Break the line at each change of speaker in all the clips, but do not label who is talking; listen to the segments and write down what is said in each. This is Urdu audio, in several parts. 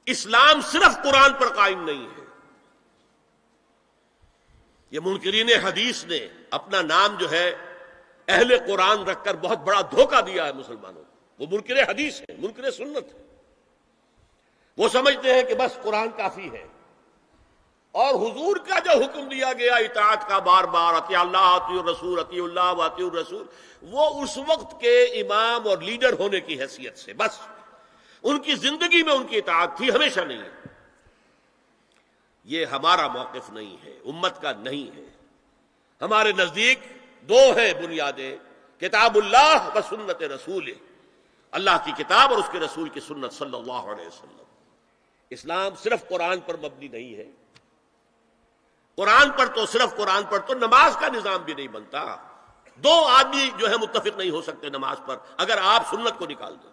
اسلام صرف قرآن پر قائم نہیں ہے. یہ منکرین حدیث نے اپنا نام جو ہے اہل قرآن رکھ کر بہت بڑا دھوکہ دیا ہے مسلمانوں کو. وہ منکر حدیث ہے، منکر سنت ہے. وہ سمجھتے ہیں کہ بس قرآن کافی ہے، اور حضور کا جو حکم دیا گیا اطاعت کا بار بار، اطیع اللہ اطیع الرسول، اطیع اللہ و اطیع الرسول، وہ اس وقت کے امام اور لیڈر ہونے کی حیثیت سے، بس ان کی زندگی میں ان کی اطاعت تھی، ہمیشہ نہیں ہے. یہ ہمارا موقف نہیں ہے، امت کا نہیں ہے. ہمارے نزدیک دو ہیں بنیادیں، کتاب اللہ و سنت رسول، اللہ کی کتاب اور اس کے رسول کی سنت صلی اللہ علیہ وسلم. اسلام صرف قرآن پر مبنی نہیں ہے. قرآن پر تو صرف قرآن پر تو نماز کا نظام بھی نہیں بنتا. دو آدمی جو ہے متفق نہیں ہو سکتے نماز پر اگر آپ سنت کو نکال دیں.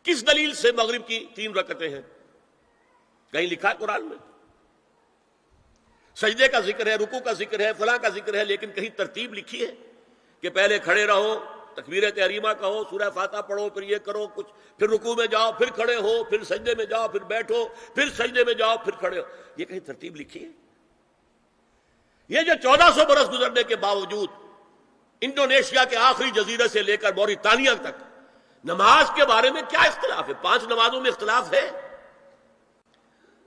کس دلیل سے مغرب کی 3 رکعتیں ہیں؟ کہیں لکھا ہے قرآن میں؟ سجدے کا ذکر ہے، رکوع کا ذکر ہے، فلاں کا ذکر ہے، لیکن کہیں ترتیب لکھی ہے کہ پہلے کھڑے رہو، تکبیر تحریمہ کہو، سورہ فاتحہ پڑھو، پھر یہ کرو کچھ، پھر رکوع میں جاؤ، پھر کھڑے ہو، پھر سجدے میں جاؤ، پھر بیٹھو، پھر سجدے میں جاؤ، پھر کھڑے ہو؟ یہ کہیں ترتیب لکھی ہے؟ یہ جو 1400 برس گزرنے کے باوجود انڈونیشیا کے آخری جزیرے سے لے کر موریتانیہ تک نماز کے بارے میں کیا اختلاف ہے؟ 5 نمازوں میں اختلاف ہے،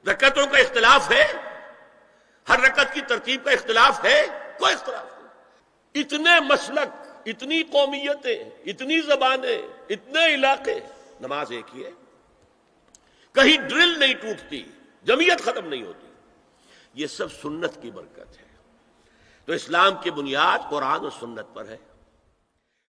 رکعتوں کا اختلاف ہے، ہر رکعت کی ترتیب کا اختلاف ہے، کوئی اختلاف نہیں. اتنے مسلک، اتنی قومیتیں، اتنی زبانیں، اتنے علاقے، نماز ایک ہی ہے. کہیں ڈرل نہیں ٹوٹتی، جمعیت ختم نہیں ہوتی. یہ سب سنت کی برکت ہے. تو اسلام کی بنیاد قرآن و سنت پر ہے.